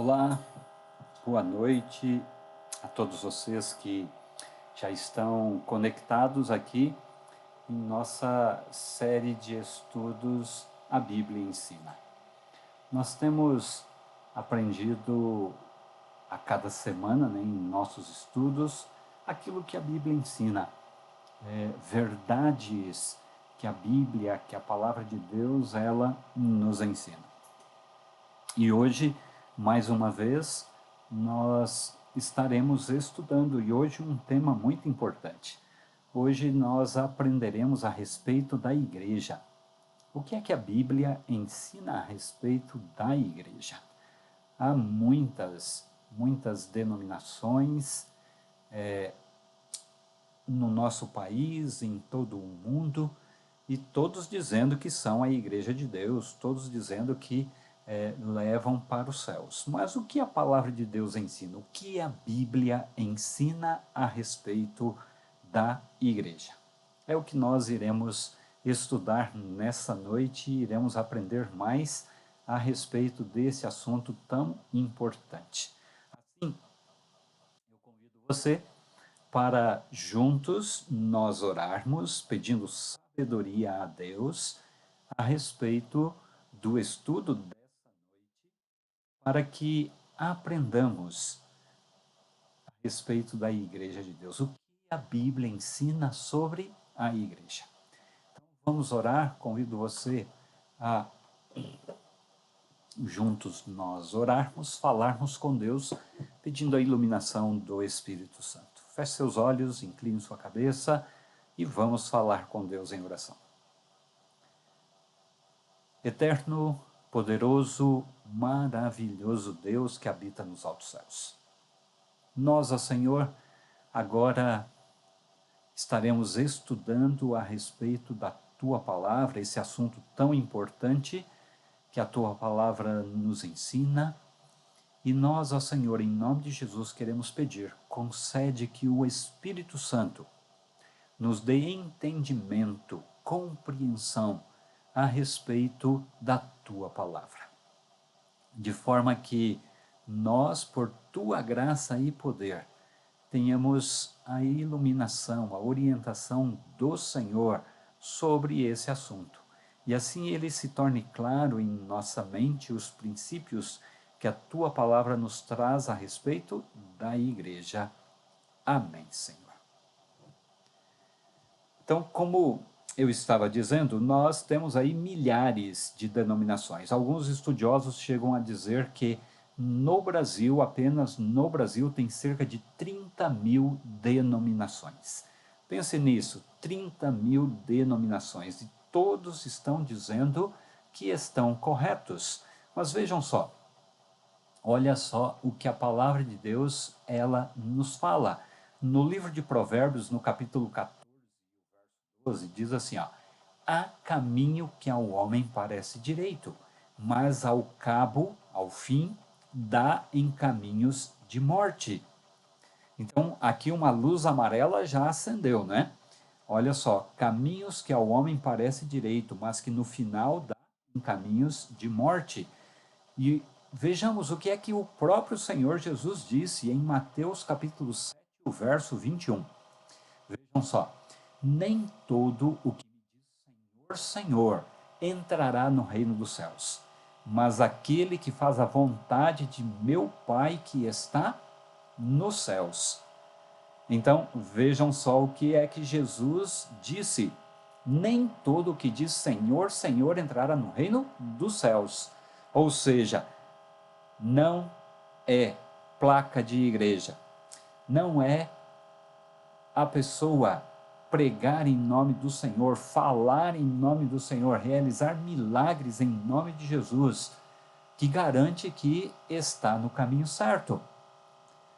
Olá, boa noite a todos vocês que já estão conectados aqui em nossa série de estudos A Bíblia Ensina. Nós temos aprendido a cada semana, em nossos estudos, aquilo que a Bíblia ensina, verdades que a Bíblia, que a Palavra de Deus, ela nos ensina. E hoje, mais uma vez, nós estaremos estudando, e hoje um tema muito importante. Hoje nós aprenderemos a respeito da igreja. O que é que a Bíblia ensina a respeito da igreja? Há muitas denominações no nosso país, em todo o mundo, e todos dizendo que são a igreja de Deus, todos dizendo que levam para os céus. Mas o que a palavra de Deus ensina? O que a Bíblia ensina a respeito da igreja? É o que nós iremos estudar nessa noite e iremos aprender mais a respeito desse assunto tão importante. Assim, eu convido você para juntos nós orarmos, pedindo sabedoria a Deus a respeito do estudo dessa noite, para que aprendamos a respeito da Igreja de Deus, o que a Bíblia ensina sobre a Igreja. Então, vamos orar, convido você a juntos nós orarmos, falarmos com Deus, pedindo a iluminação do Espírito Santo. Feche seus olhos, incline sua cabeça e vamos falar com Deus em oração. Eterno, poderoso, maravilhoso Deus que habita nos altos céus. Nós, ó Senhor, agora estaremos estudando a respeito da Tua Palavra, esse assunto tão importante que a Tua Palavra nos ensina. E nós, ó Senhor, em nome de Jesus, queremos pedir, concede que o Espírito Santo nos dê entendimento, compreensão a respeito da Tua Palavra. De forma que nós, por Tua graça e poder, tenhamos a iluminação, a orientação do Senhor sobre esse assunto. E assim ele se torne claro em nossa mente os princípios que a Tua Palavra nos traz a respeito da Igreja. Amém, Senhor. Então, como eu estava dizendo, nós temos aí milhares de denominações. Alguns estudiosos chegam a dizer que no Brasil, apenas no Brasil, tem cerca de 30 mil denominações. Pense nisso, 30 mil denominações. E todos estão dizendo que estão corretos. Mas vejam só, olha só o que a palavra de Deus, ela nos fala. No livro de Provérbios, no capítulo 14, diz assim, ó, há caminho que ao homem parece direito, mas ao cabo, ao fim, dá em caminhos de morte. Então, aqui uma luz amarela já acendeu, né? Olha só, caminhos que ao homem parece direito, mas que no final dá em caminhos de morte. E vejamos o que é que o próprio Senhor Jesus disse em Mateus capítulo 7, o verso 21. Vejam só, nem todo o que me diz Senhor, Senhor, entrará no reino dos céus, mas aquele que faz a vontade de meu Pai que está nos céus. Então, vejam só o que é que Jesus disse. Nem todo o que diz Senhor, Senhor entrará no reino dos céus. Ou seja, não é placa de igreja, não é a pessoa pregar em nome do Senhor, falar em nome do Senhor, realizar milagres em nome de Jesus, que garante que está no caminho certo.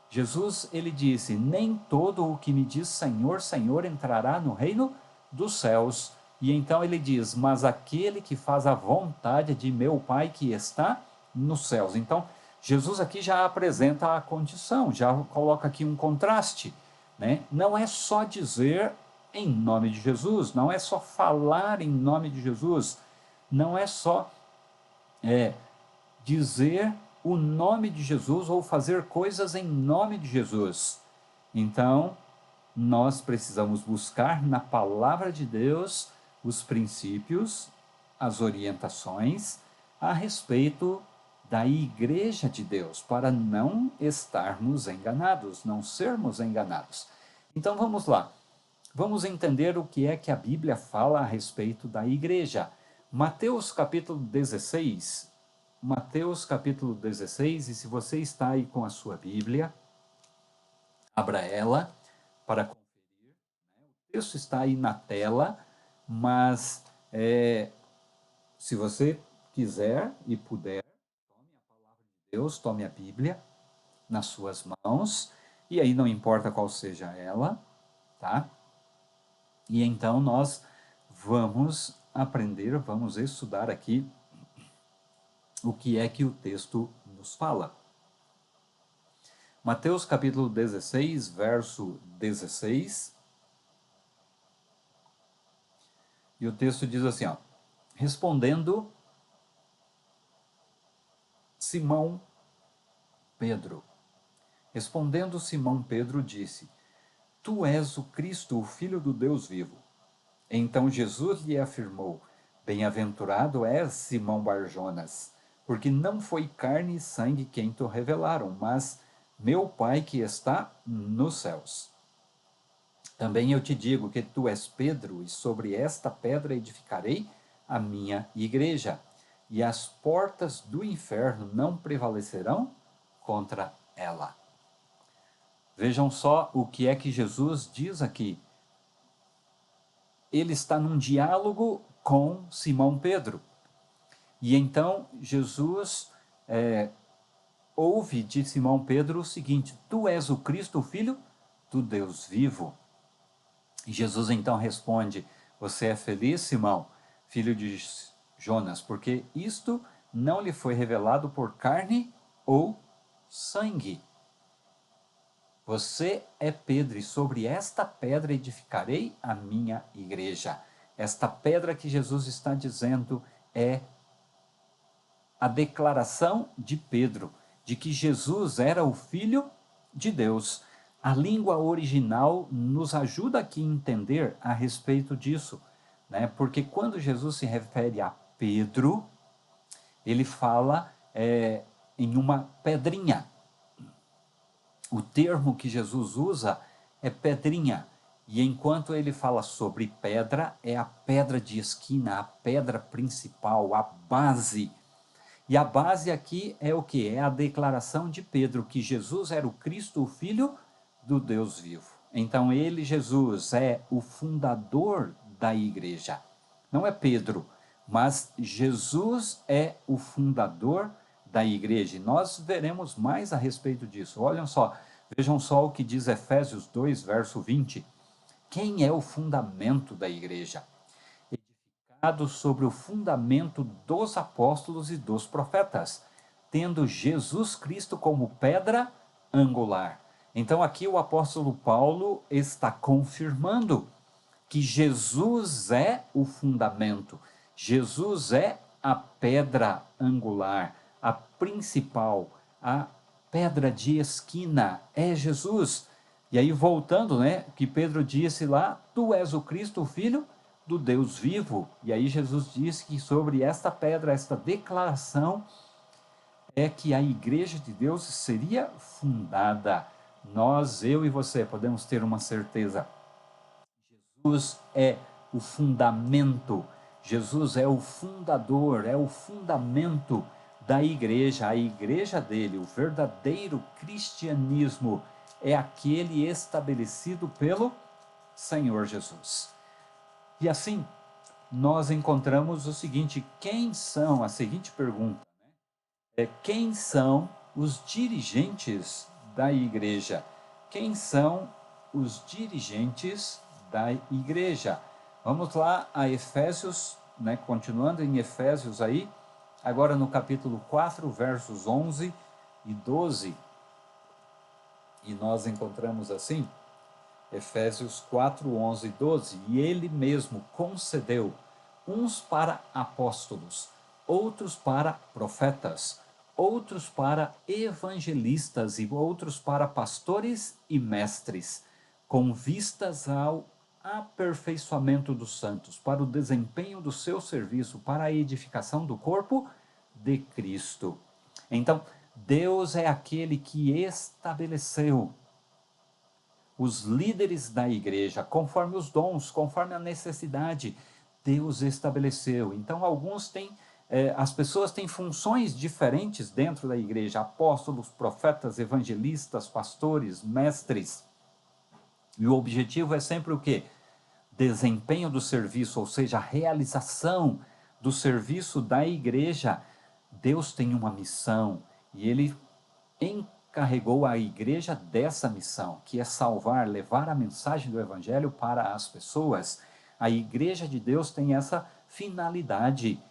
Jesus, ele disse, nem todo o que me diz Senhor, Senhor entrará no reino dos céus. E então ele diz, mas aquele que faz a vontade de meu Pai que está nos céus. Então, Jesus aqui já apresenta a condição, já coloca aqui um contraste, né? Não é só dizer em nome de Jesus, não é só falar em nome de Jesus, não é só dizer o nome de Jesus ou fazer coisas em nome de Jesus. Então, nós precisamos buscar na palavra de Deus os princípios, as orientações a respeito da igreja de Deus, para não estarmos enganados, não sermos enganados. Então vamos lá. Vamos entender o que é que a Bíblia fala a respeito da igreja. Mateus capítulo 16. Mateus capítulo 16, e se você está aí com a sua Bíblia, abra ela para conferir. O texto está aí na tela, mas se você quiser e puder, tome a palavra de Deus, tome a Bíblia nas suas mãos, e aí não importa qual seja ela, tá? E então nós vamos aprender, vamos estudar aqui o que é que o texto nos fala. Mateus capítulo 16, verso 16. E o texto diz assim, ó: respondendo Simão Pedro. Respondendo Simão Pedro disse: Tu és o Cristo, o Filho do Deus vivo. Então Jesus lhe afirmou: Bem-aventurado és, Simão Barjonas, porque não foi carne e sangue quem te revelaram, mas meu Pai que está nos céus. Também eu te digo que tu és Pedro, e sobre esta pedra edificarei a minha igreja, e as portas do inferno não prevalecerão contra ela. Vejam só o que é que Jesus diz aqui. Ele está num diálogo com Simão Pedro. E então Jesus ouve de Simão Pedro o seguinte: Tu és o Cristo, o Filho do Deus vivo. E Jesus então responde: Você é feliz, Simão, filho de Jonas, porque isto não lhe foi revelado por carne ou sangue. Você é Pedro, e sobre esta pedra edificarei a minha igreja. Esta pedra que Jesus está dizendo é a declaração de Pedro, de que Jesus era o Filho de Deus. A língua original nos ajuda aqui a entender a respeito disso, né? Porque quando Jesus se refere a Pedro, ele fala em uma pedrinha. O termo que Jesus usa é pedrinha. E enquanto ele fala sobre pedra, é a pedra de esquina, a pedra principal, a base. E a base aqui é o que? É a declaração de Pedro, que Jesus era o Cristo, o Filho do Deus vivo. Então ele, Jesus, é o fundador da igreja. Não é Pedro, mas Jesus é o fundador da igreja. E nós veremos mais a respeito disso. Olhem só, vejam só o que diz Efésios 2, verso 20. Quem é o fundamento da igreja? Edificado sobre o fundamento dos apóstolos e dos profetas, tendo Jesus Cristo como pedra angular. Então aqui o apóstolo Paulo está confirmando que Jesus é o fundamento, Jesus é a pedra angular, a principal, a pedra de esquina, é Jesus. E aí voltando, né, que Pedro disse lá, tu és o Cristo, o Filho do Deus vivo. E aí Jesus disse que sobre esta pedra, esta declaração, é que a igreja de Deus seria fundada. Nós, eu e você, podemos ter uma certeza. Jesus é o fundamento, Jesus é o fundador, é o fundamento da igreja, a igreja dele, o verdadeiro cristianismo é aquele estabelecido pelo Senhor Jesus. E assim, nós encontramos o seguinte, a seguinte pergunta, né? Quem são os dirigentes da igreja? Quem são os dirigentes da igreja? Vamos lá a Efésios, né, continuando em Efésios aí, agora no capítulo 4, versos 11 e 12, e nós encontramos assim, Efésios 4, 11 e 12, e ele mesmo concedeu uns para apóstolos, outros para profetas, outros para evangelistas e outros para pastores e mestres, com vistas ao aperfeiçoamento dos santos, para o desempenho do seu serviço, para a edificação do corpo de Cristo. Então, Deus é aquele que estabeleceu os líderes da igreja, conforme os dons, conforme a necessidade, Deus estabeleceu. Então, as pessoas têm funções diferentes dentro da igreja: apóstolos, profetas, evangelistas, pastores, mestres. E o objetivo é sempre o quê? Desempenho do serviço, ou seja, a realização do serviço da igreja. Deus tem uma missão e Ele encarregou a igreja dessa missão, que é salvar, levar a mensagem do Evangelho para as pessoas. A igreja de Deus tem essa finalidade: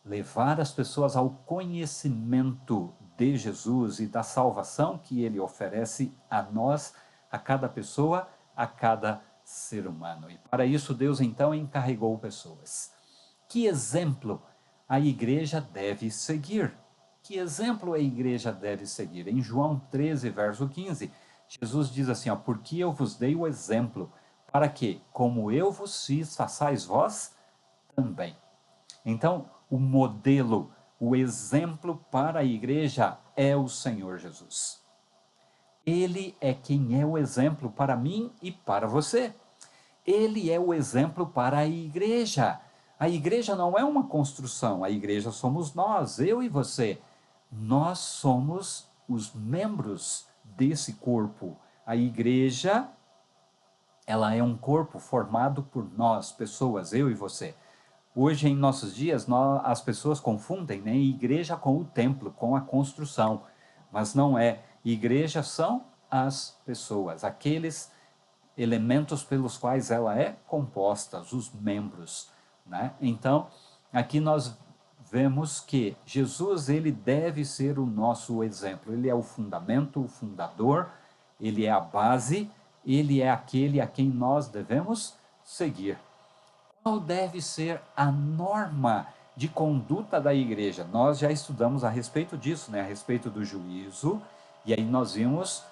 levar as pessoas ao conhecimento de Jesus e da salvação que Ele oferece a nós, a cada pessoa, a cada ser humano. E para isso Deus então encarregou pessoas. Que exemplo a igreja deve seguir? Que exemplo a igreja deve seguir? Em João 13, verso 15, Jesus diz assim, porque eu vos dei o exemplo, para que, como eu vos fiz, façais vós também. Então, o modelo, o exemplo para a igreja é o Senhor Jesus. Ele é quem é o exemplo para mim e para você. Ele é o exemplo para a igreja. A igreja não é uma construção, a igreja somos nós, eu e você. Nós somos os membros desse corpo. A igreja, ela é um corpo formado por nós, pessoas, eu e você. Hoje, em nossos dias, as pessoas confundem, né, igreja com o templo, com a construção. Mas não é. Igreja são as pessoas, aqueles elementos pelos quais ela é composta, os membros, né? Então, aqui nós vemos que Jesus, ele deve ser o nosso exemplo. Ele é o fundamento, o fundador, ele é a base, ele é aquele a quem nós devemos seguir. Qual deve ser a norma de conduta da igreja? Nós já estudamos a respeito disso, né? A respeito do juízo, e aí nós vimos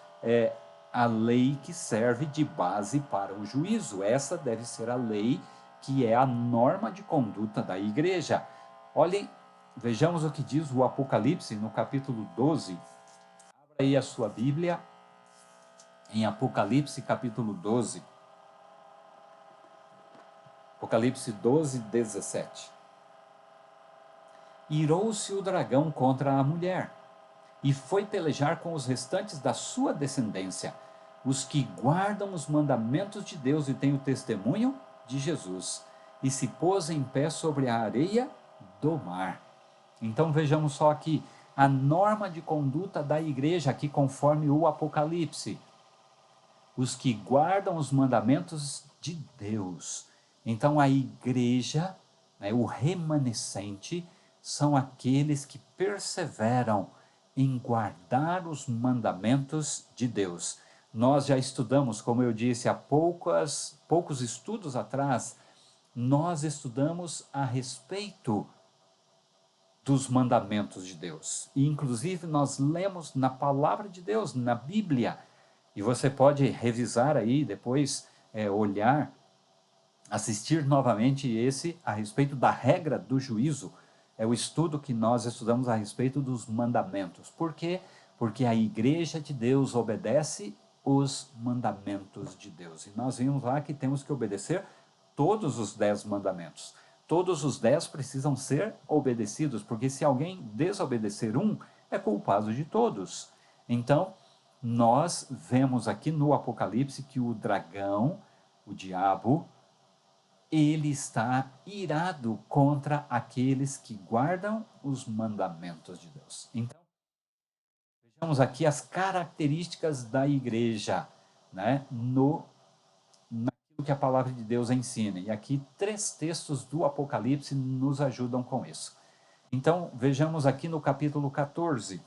a lei que serve de base para o juízo. Essa deve ser a lei que é a norma de conduta da igreja. Olhem, vejamos o que diz o Apocalipse no capítulo 12. Abra aí a sua Bíblia em Apocalipse capítulo 12. Apocalipse 12, 17. Irou-se o dragão contra a mulher, e foi pelejar com os restantes da sua descendência, os que guardam os mandamentos de Deus e têm o testemunho de Jesus, e se pôs em pé sobre a areia do mar. Então vejamos só aqui a norma de conduta da igreja, aqui conforme o Apocalipse. Os que guardam os mandamentos de Deus. Então a igreja, né, o remanescente, são aqueles que perseveram em guardar os mandamentos de Deus. Nós já estudamos, como eu disse, há poucos estudos atrás, nós estudamos a respeito dos mandamentos de Deus. E, inclusive, nós lemos na palavra de Deus, na Bíblia, e você pode revisar aí, depois olhar, assistir novamente esse a respeito da regra do juízo. É o estudo que nós estudamos a respeito dos mandamentos. Por quê? Porque a igreja de Deus obedece os mandamentos de Deus. E nós vimos lá que temos que obedecer todos os 10 mandamentos. Todos os 10 precisam ser obedecidos, porque se alguém desobedecer um, é culpado de todos. Então, nós vemos aqui no Apocalipse que o dragão, o diabo, ele está irado contra aqueles que guardam os mandamentos de Deus. Então, vejamos aqui as características da igreja, né, naquilo que a palavra de Deus ensina. E aqui 3 textos do Apocalipse nos ajudam com isso. Então, vejamos aqui no capítulo 14.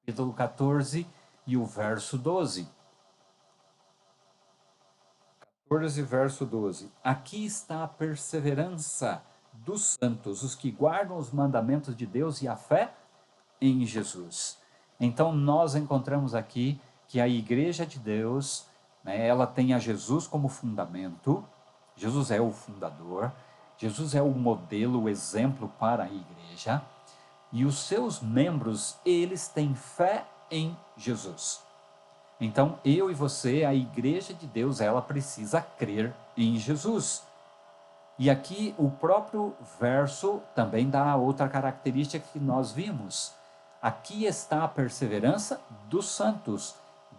Capítulo 14 e o verso 12. 14, verso 12. Aqui está a perseverança dos santos, os que guardam os mandamentos de Deus e a fé em Jesus. Então, nós encontramos aqui que a Igreja de Deus, né, ela tem a Jesus como fundamento, Jesus é o fundador, Jesus é o modelo, o exemplo para a Igreja, e os seus membros, eles têm fé em Jesus. Então, eu e você, a Igreja de Deus, ela precisa crer em Jesus. E aqui o próprio verso também dá outra característica que nós vimos. Aqui está a perseverança dos santos,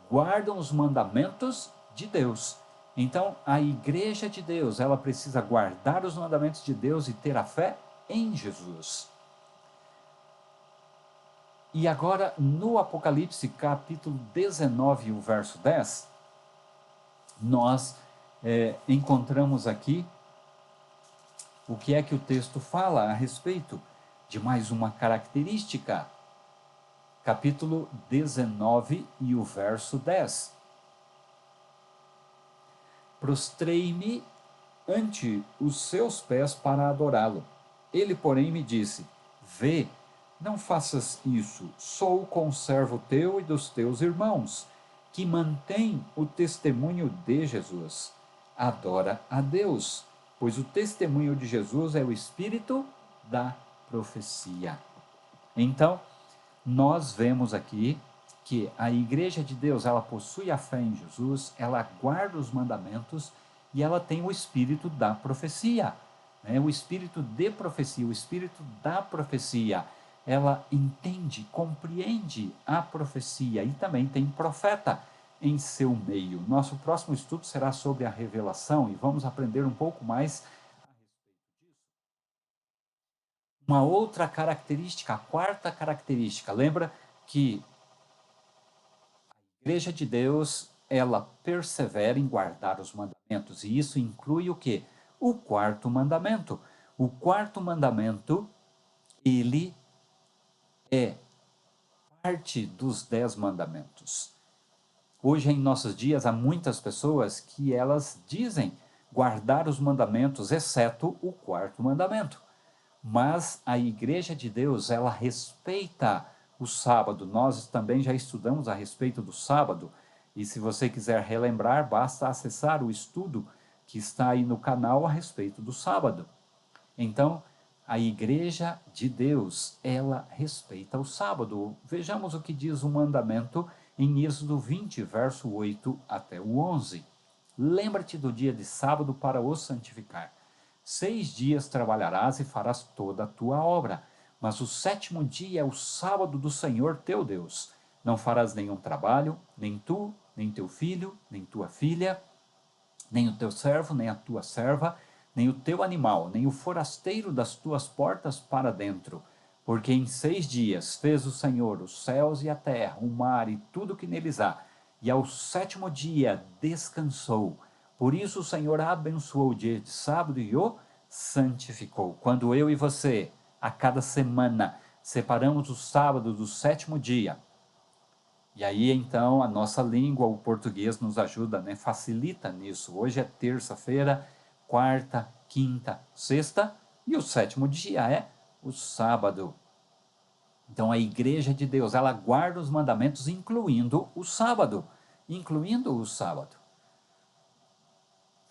guardam os mandamentos de Deus. Então, a Igreja de Deus, ela precisa guardar os mandamentos de Deus e ter a fé em Jesus. E agora, no Apocalipse, capítulo 19, o verso 10, nós encontramos aqui o que é que o texto fala a respeito de mais uma característica. Capítulo 19 e o verso 10. Prostrei-me ante os seus pés para adorá-lo. Ele, porém, me disse: Vê, não faças isso, sou conservo teu e dos teus irmãos, que mantém o testemunho de Jesus. Adora a Deus, pois o testemunho de Jesus é o espírito da profecia. Então, nós vemos aqui que a Igreja de Deus, ela possui a fé em Jesus, ela guarda os mandamentos e ela tem o espírito da profecia, né? O espírito de profecia, o espírito da profecia. Ela entende, compreende a profecia e também tem profeta em seu meio. Nosso próximo estudo será sobre a revelação e vamos aprender um pouco mais. Uma outra característica, a quarta característica, lembra que a Igreja de Deus, ela persevera em guardar os mandamentos, e isso inclui o quê? O quarto mandamento. O quarto mandamento, ele é parte dos 10 mandamentos. Hoje, em nossos dias, há muitas pessoas que elas dizem guardar os mandamentos, exceto o quarto mandamento. Mas a Igreja de Deus, ela respeita o sábado. Nós também já estudamos a respeito do sábado. E se você quiser relembrar, basta acessar o estudo que está aí no canal a respeito do sábado. Então, a Igreja de Deus, ela respeita o sábado. Vejamos o que diz o mandamento em Êxodo 20, verso 8 até o 11. Lembra-te do dia de sábado para o santificar. 6 dias trabalharás e farás toda a tua obra, mas o sétimo dia é o sábado do Senhor teu Deus. Não farás nenhum trabalho, nem tu, nem teu filho, nem tua filha, nem o teu servo, nem a tua serva, nem o teu animal, nem o forasteiro das tuas portas para dentro. Porque em 6 dias fez o Senhor os céus e a terra, o mar e tudo que neles há, e ao sétimo dia descansou. Por isso o Senhor abençoou o dia de sábado e o santificou. Quando eu e você, a cada semana, separamos o sábado do sétimo dia, e aí então a nossa língua, o português nos ajuda, né? Facilita nisso. Hoje é terça-feira, quarta, quinta, sexta, e o sétimo dia é o sábado. Então a Igreja de Deus, ela guarda os mandamentos, incluindo o sábado. Incluindo o sábado.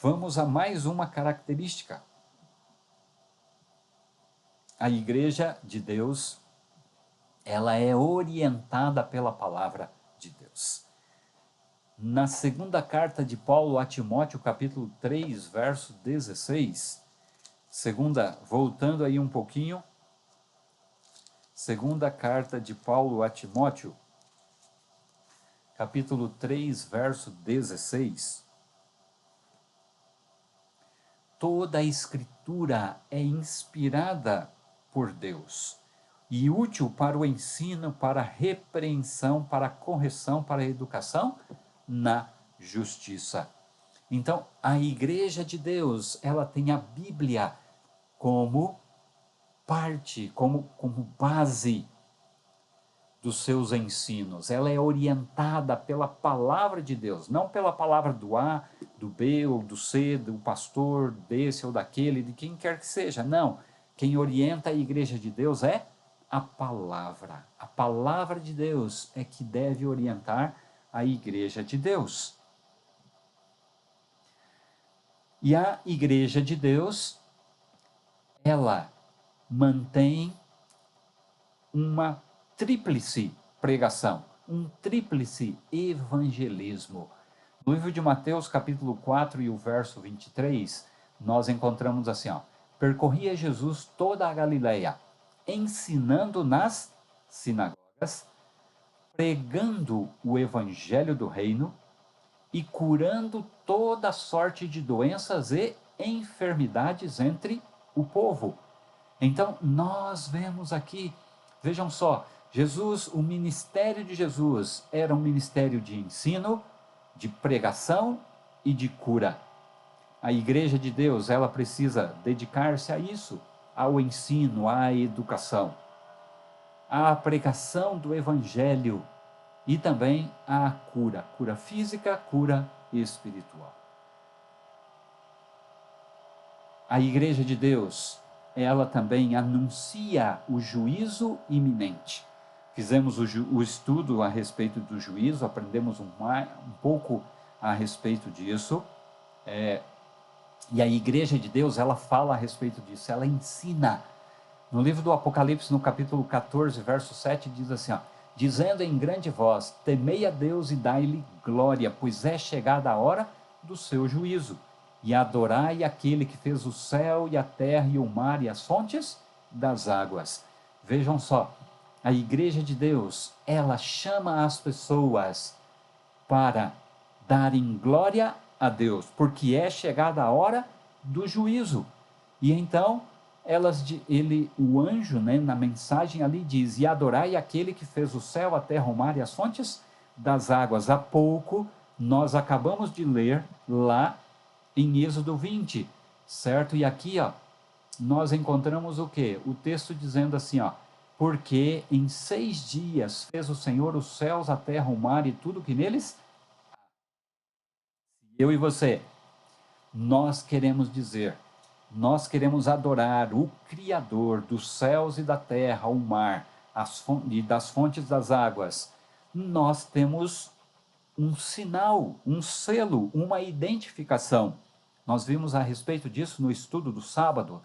Vamos a mais uma característica. A Igreja de Deus, ela é orientada pela palavra de Deus. Na segunda carta de Paulo a Timóteo, capítulo 3, verso 16, voltando aí um pouquinho, segunda carta de Paulo a Timóteo, capítulo 3, verso 16, toda a Escritura é inspirada por Deus e útil para o ensino, para a repreensão, para a correção, para a educação na justiça. Então, a Igreja de Deus, ela tem a Bíblia como parte, como base dos seus ensinos. Ela é orientada pela palavra de Deus, não pela palavra do A, do B ou do C, do pastor desse ou daquele, de quem quer que seja. Não. Quem orienta a Igreja de Deus é a palavra. A palavra de Deus é que deve orientar a igreja de Deus. E a igreja de Deus, ela mantém uma tríplice pregação, um tríplice evangelismo. No livro de Mateus, capítulo 4 e o verso 23, nós encontramos assim, ó: percorria Jesus toda a Galileia, ensinando nas sinagogas, pregando o evangelho do reino e curando toda sorte de doenças e enfermidades entre o povo. Então, nós vemos aqui, vejam só, Jesus, o ministério de Jesus era um ministério de ensino, de pregação e de cura. A igreja de Deus, ela precisa dedicar-se a isso, ao ensino, à educação, à pregação do evangelho e também à cura, cura física, cura espiritual. A igreja de Deus, ela também anuncia o juízo iminente. Fizemos o estudo a respeito do juízo, aprendemos um pouco a respeito disso. E a igreja de Deus, ela fala a respeito disso, ela ensina. No livro do Apocalipse, no capítulo 14, verso 7, diz assim, ó: dizendo em grande voz, temei a Deus e dai-lhe glória, pois é chegada a hora do seu juízo. E adorai aquele que fez o céu e a terra e o mar e as fontes das águas. Vejam só, a igreja de Deus, ela chama as pessoas para darem glória a Deus, porque é chegada a hora do juízo. E então, o anjo, né, na mensagem ali diz: e adorai aquele que fez o céu, a terra, o mar e as fontes das águas. Há pouco, nós acabamos de ler lá em Êxodo 20, certo? E aqui, ó, nós encontramos o quê? O texto dizendo assim, ó: porque em 6 dias fez o Senhor os céus, a terra, o mar e tudo que neles. Eu e você, nós queremos dizer, nós queremos adorar o Criador dos céus e da terra, o mar, e das fontes das águas. Nós temos um sinal, um selo, uma identificação. Nós vimos a respeito disso no estudo do sábado,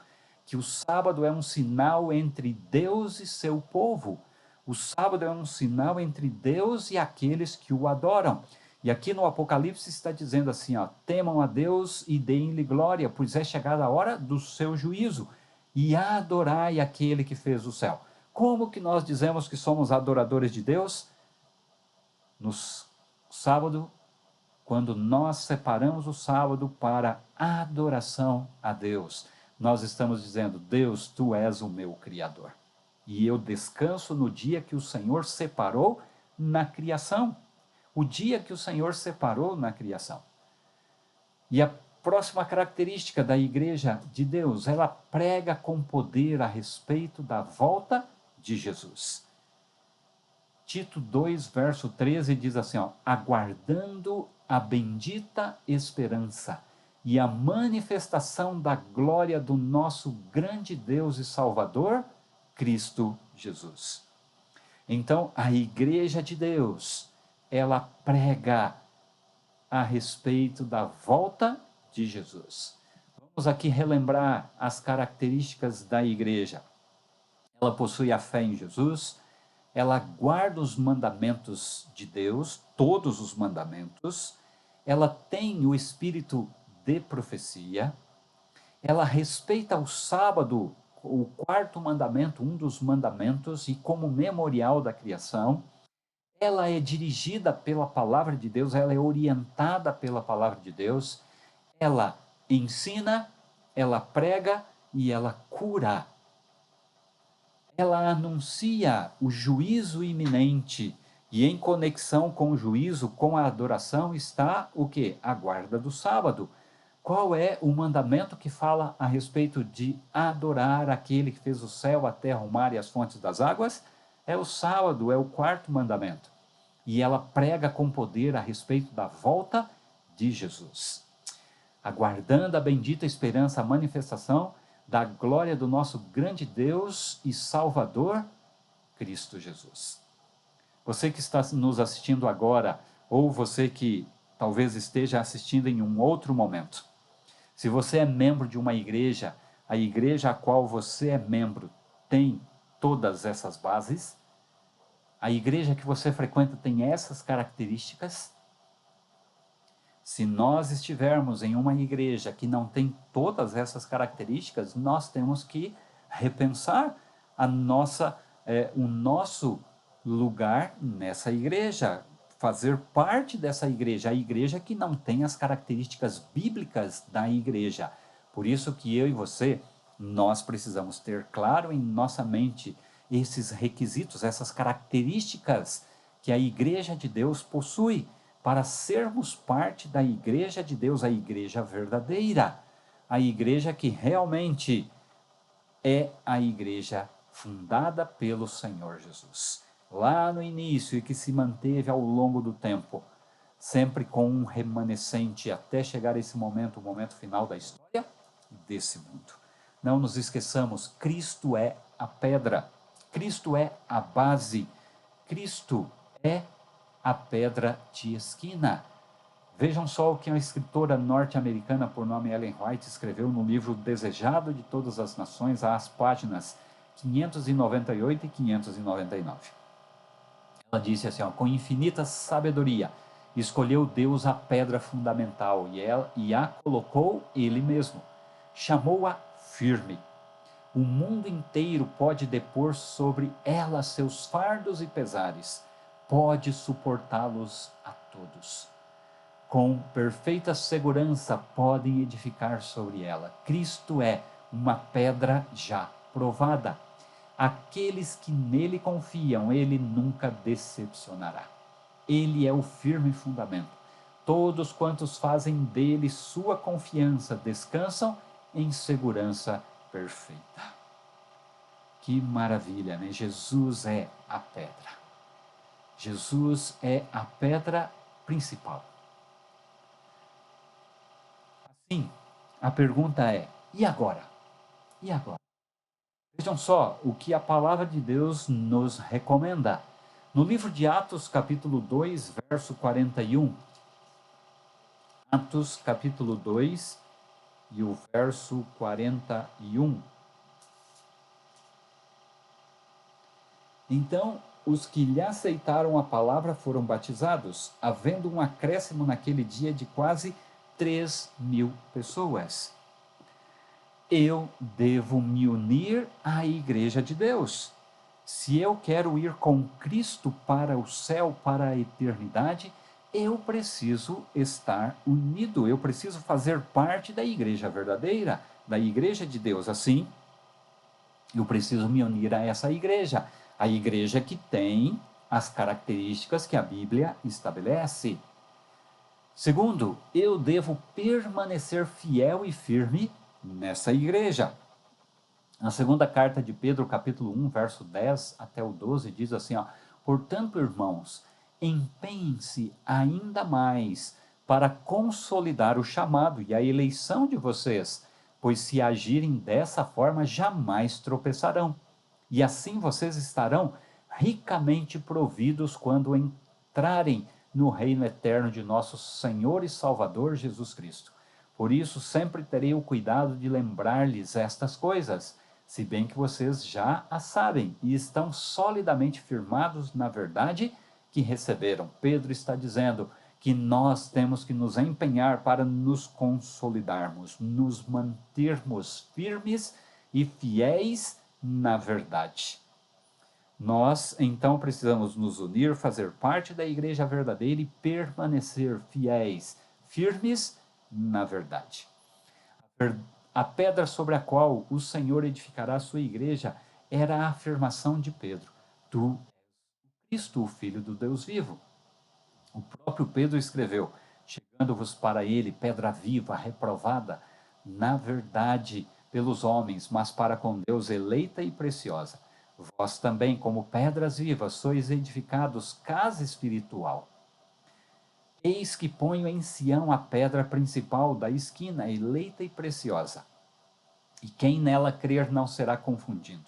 que o sábado é um sinal entre Deus e seu povo. O sábado é um sinal entre Deus e aqueles que o adoram. E aqui no Apocalipse está dizendo assim, ó: temam a Deus e deem-lhe glória, pois é chegada a hora do seu juízo, e adorai aquele que fez o céu. Como que nós dizemos que somos adoradores de Deus? No sábado, quando nós separamos o sábado para adoração a Deus, nós estamos dizendo: Deus, tu és o meu Criador. E eu descanso no dia que o Senhor separou na criação. O dia que o Senhor separou na criação. E a próxima característica da igreja de Deus, ela prega com poder a respeito da volta de Jesus. Tito 2, verso 13 diz assim, ó: aguardando a bendita esperança e a manifestação da glória do nosso grande Deus e Salvador, Cristo Jesus. Então, a igreja de Deus, ela prega a respeito da volta de Jesus. Vamos aqui relembrar as características da igreja. Ela possui a fé em Jesus, ela guarda os mandamentos de Deus, todos os mandamentos, ela tem o espírito de profecia, ela respeita o sábado, o 4º mandamento, um dos mandamentos, e como memorial da criação. Ela é dirigida pela palavra de Deus, ela é orientada pela palavra de Deus, ela ensina, ela prega e ela cura. Ela anuncia o juízo iminente, e em conexão com o juízo, com a adoração, está o quê? A guarda do sábado. Qual é o mandamento que fala a respeito de adorar aquele que fez o céu, a terra, o mar e as fontes das águas? É o sábado, é o 4º mandamento. E ela prega com poder a respeito da volta de Jesus. Aguardando a bendita esperança, a manifestação da glória do nosso grande Deus e Salvador, Cristo Jesus. Você que está nos assistindo agora, ou você que talvez esteja assistindo em um outro momento, se você é membro de uma igreja, a igreja a qual você é membro tem todas essas bases, a igreja que você frequenta tem essas características. Se nós estivermos em uma igreja que não tem todas essas características, nós temos que repensar o nosso lugar nessa igreja, fazer parte dessa igreja, a igreja que não tem as características bíblicas da igreja. Por isso que eu e você, nós precisamos ter claro em nossa mente esses requisitos, essas características que a igreja de Deus possui, para sermos parte da igreja de Deus, a igreja verdadeira, a igreja que realmente é a igreja fundada pelo Senhor Jesus. Lá no início e que se manteve ao longo do tempo, sempre com um remanescente até chegar esse momento, o momento final da história desse mundo. Não nos esqueçamos, Cristo é a pedra, Cristo é a base, Cristo é a pedra de esquina. Vejam só o que a escritora norte-americana por nome Ellen White escreveu no livro Desejado de Todas as Nações, às páginas 598 e 599. Ela disse assim, com infinita sabedoria, escolheu Deus a pedra fundamental e a colocou ele mesmo. Chamou-a firme. O mundo inteiro pode depor sobre ela seus fardos e pesares, pode suportá-los a todos. Com perfeita segurança podem edificar sobre ela. Cristo é uma pedra já provada. Aqueles que nele confiam, ele nunca decepcionará. Ele é o firme fundamento. Todos quantos fazem dele sua confiança descansam em segurança perfeita. Que maravilha, né? Jesus é a pedra. Jesus é a pedra principal. Assim, a pergunta é, e agora? E agora? Vejam só o que a palavra de Deus nos recomenda. No livro de Atos, capítulo 2, verso 41. Atos, capítulo 2 e o verso 41. Então, os que lhe aceitaram a palavra foram batizados, havendo um acréscimo naquele dia de quase 3.000 pessoas. Eu devo me unir à igreja de Deus. Se eu quero ir com Cristo para o céu, para a eternidade, eu preciso estar unido, eu preciso fazer parte da igreja verdadeira, da igreja de Deus. Assim, eu preciso me unir a essa igreja, a igreja que tem as características que a Bíblia estabelece. Segundo, eu devo permanecer fiel e firme nessa igreja. Na segunda carta de Pedro, capítulo 1, verso 10 até o 12, diz assim, portanto, irmãos, empenhem-se ainda mais para consolidar o chamado e a eleição de vocês, pois se agirem dessa forma, jamais tropeçarão. E assim vocês estarão ricamente providos quando entrarem no reino eterno de nosso Senhor e Salvador Jesus Cristo. Por isso, sempre terei o cuidado de lembrar-lhes estas coisas, se bem que vocês já as sabem e estão solidamente firmados na verdade que receberam. Pedro está dizendo que nós temos que nos empenhar para nos consolidarmos, nos mantermos firmes e fiéis na verdade. Nós, então, precisamos nos unir, fazer parte da igreja verdadeira e permanecer fiéis, firmes na verdade. A pedra sobre a qual o Senhor edificará a sua igreja era a afirmação de Pedro: Tu és Cristo, o Filho do Deus vivo. O próprio Pedro escreveu: chegando-vos para ele pedra viva, reprovada, na verdade, pelos homens, mas para com Deus eleita e preciosa. Vós também, como pedras vivas, sois edificados casa espiritual. Eis que ponho em Sião a pedra principal da esquina, eleita e preciosa. E quem nela crer não será confundido.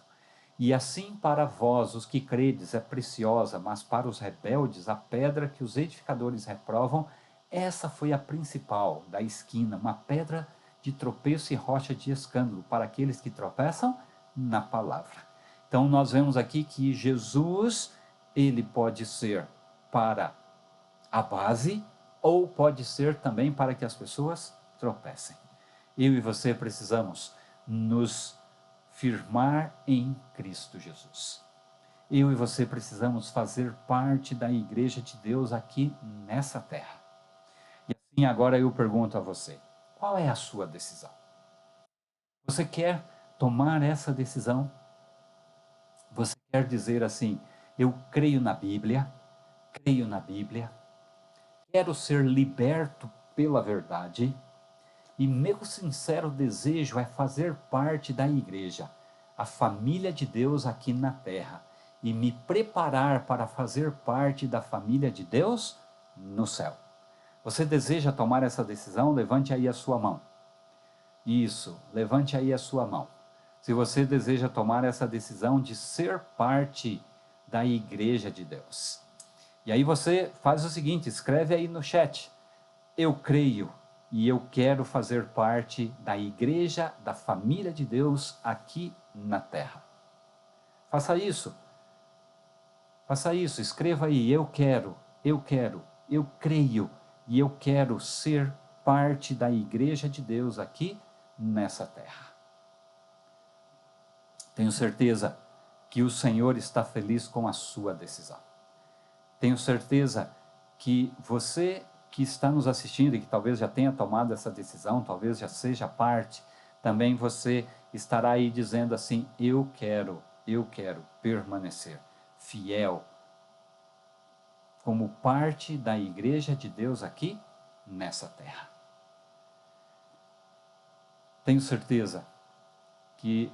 E assim para vós, os que credes, é preciosa, mas para os rebeldes, a pedra que os edificadores reprovam, essa foi a principal da esquina, uma pedra de tropeço e rocha de escândalo para aqueles que tropeçam na palavra. Então nós vemos aqui que Jesus, ele pode ser para a base ou pode ser também para que as pessoas tropecem. Eu e você precisamos nos firmar em Cristo Jesus. Eu e você precisamos fazer parte da igreja de Deus aqui nessa terra. E assim agora eu pergunto a você, qual é a sua decisão? Você quer tomar essa decisão? Você quer dizer assim, eu creio na Bíblia, quero ser liberto pela verdade, e meu sincero desejo é fazer parte da igreja, a família de Deus aqui na terra, e me preparar para fazer parte da família de Deus no céu. Você deseja tomar essa decisão? Levante aí a sua mão. Isso, levante aí a sua mão. Se você deseja tomar essa decisão de ser parte da igreja de Deus. E aí você faz o seguinte, escreve aí no chat, eu creio e eu quero fazer parte da igreja, da família de Deus aqui na terra. Faça isso, escreva aí, eu quero, eu creio e eu quero ser parte da igreja de Deus aqui nessa terra. Tenho certeza que o Senhor está feliz com a sua decisão. Tenho certeza que você que está nos assistindo e que talvez já tenha tomado essa decisão, talvez já seja parte, também você estará aí dizendo assim, eu quero permanecer fiel como parte da igreja de Deus aqui nessa terra. Tenho certeza que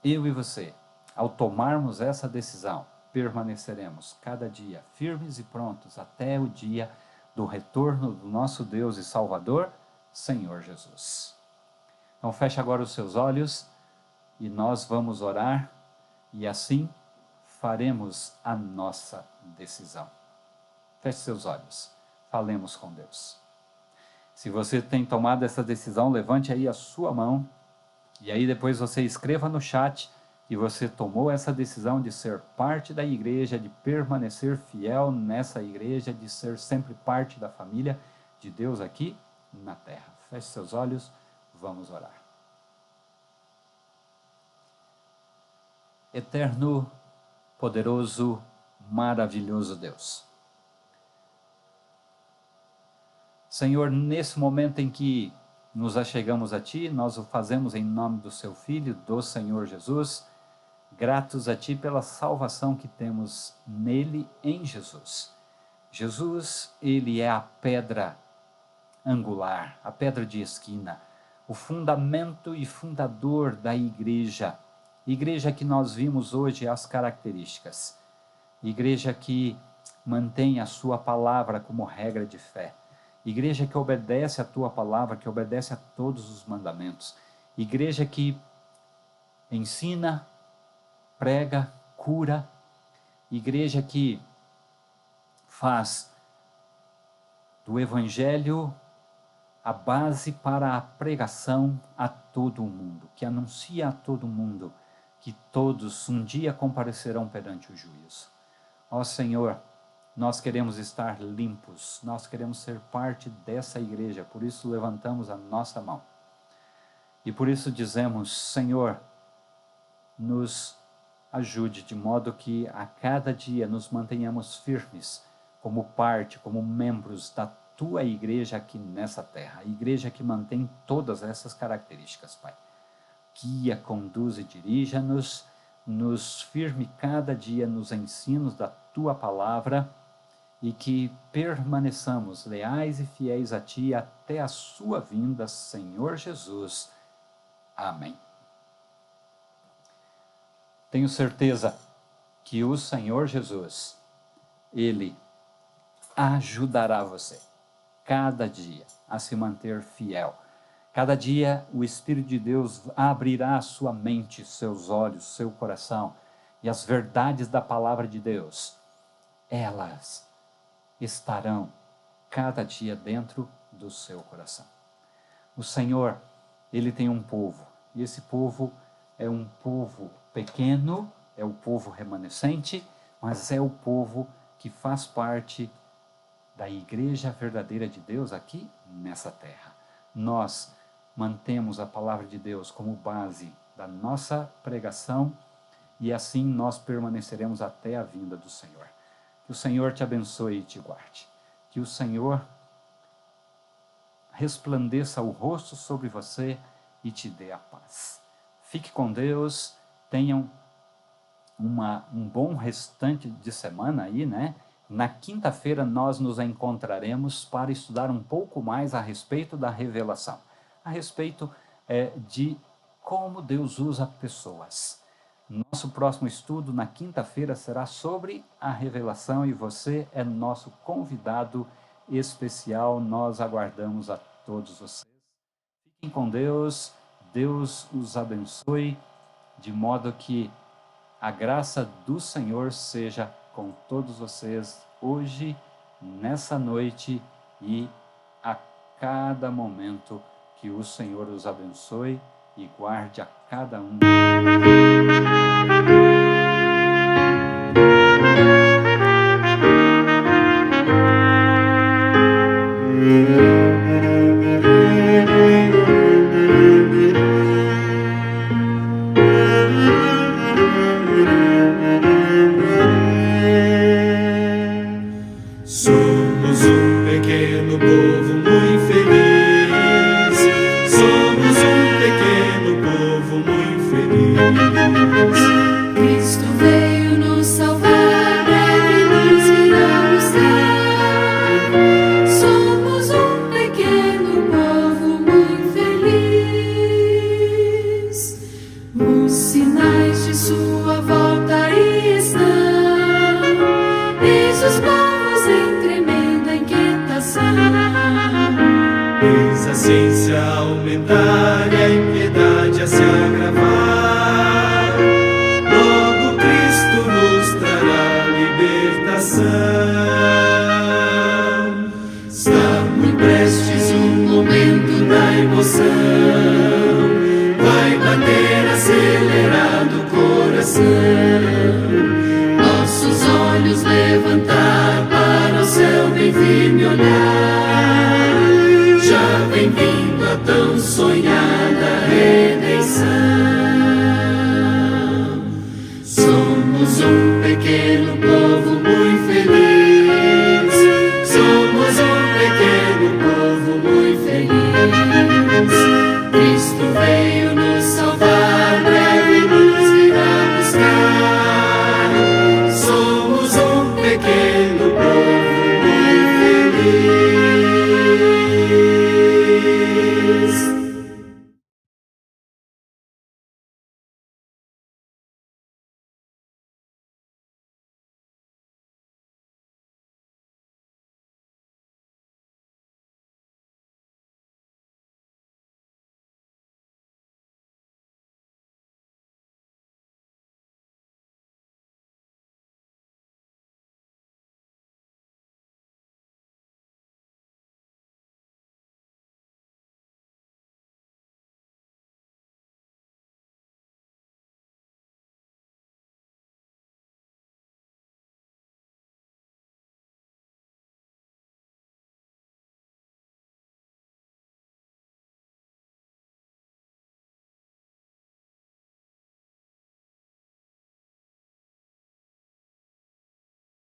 eu e você, ao tomarmos essa decisão, permaneceremos cada dia firmes e prontos até o dia do retorno do nosso Deus e Salvador, Senhor Jesus. Então feche agora os seus olhos e nós vamos orar e assim faremos a nossa decisão. Feche seus olhos, falemos com Deus. Se você tem tomado essa decisão, levante aí a sua mão e aí depois você escreva no chat que você tomou essa decisão de ser parte da igreja, de permanecer fiel nessa igreja, de ser sempre parte da família de Deus aqui na terra. Feche seus olhos, vamos orar. Eterno, poderoso, maravilhoso Deus. Senhor, nesse momento em que nos achegamos a Ti, nós o fazemos em nome do Seu Filho, do Senhor Jesus, gratos a Ti pela salvação que temos nele, em Jesus. Jesus, Ele é a pedra angular, a pedra de esquina, o fundamento e fundador da igreja. Igreja que nós vimos hoje as características. Igreja que mantém a Sua palavra como regra de fé. Igreja que obedece a Tua palavra, que obedece a todos os mandamentos. Igreja que ensina, prega, cura. Igreja que faz do Evangelho a base para a pregação a todo o mundo, que anuncia a todo mundo que todos um dia comparecerão perante o juízo. Ó Senhor, nós queremos estar limpos, nós queremos ser parte dessa igreja, por isso levantamos a nossa mão. E por isso dizemos, Senhor, nos ajude de modo que a cada dia nos mantenhamos firmes como parte, como membros da Tua igreja aqui nessa terra, a igreja que mantém todas essas características, Pai. Guia, conduz e dirija-nos, nos firme cada dia nos ensinos da Tua palavra e que permaneçamos leais e fiéis a Ti até a Sua vinda, Senhor Jesus. Amém. Tenho certeza que o Senhor Jesus, Ele ajudará você cada dia a se manter fiel. Cada dia o Espírito de Deus abrirá a sua mente, seus olhos, seu coração, e as verdades da palavra de Deus, elas estarão cada dia dentro do seu coração. O Senhor, Ele tem um povo, e esse povo é um povo pequeno, é o povo remanescente, mas é o povo que faz parte da igreja verdadeira de Deus aqui nessa terra. Nós mantemos a palavra de Deus como base da nossa pregação e assim nós permaneceremos até a vinda do Senhor. Que o Senhor te abençoe e te guarde. Que o Senhor resplandeça o rosto sobre você e te dê a paz. Fique com Deus, tenham um bom restante de semana aí, né? Na quinta-feira nós nos encontraremos para estudar um pouco mais a respeito da revelação, a respeito de como Deus usa pessoas. Nosso próximo estudo na quinta-feira será sobre a revelação e você é nosso convidado especial. Nós aguardamos a todos vocês. Fiquem com Deus, Deus os abençoe, de modo que a graça do Senhor seja com todos vocês hoje, nessa noite e a cada momento. Que o Senhor os abençoe e guarde a cada um. Somos um pequeno povo muito feliz. Somos um pequeno povo muito feliz. Cristo veio nos salvar, breve nos irá buscar. Somos um pequeno povo muito feliz. Os sinais de sua volta aí estão. Eis os povos em tremenda inquietação. Eis a ciência a aumentar e a impiedade a se agravar. Logo Cristo nos trará libertação. Está muito prestes um momento da emoção. Vai bater acelerado o coração. Nossos olhos levantar para o céu bem firme olhar. Já vem vindo a tão sonhada redenção. Somos um pequeno povo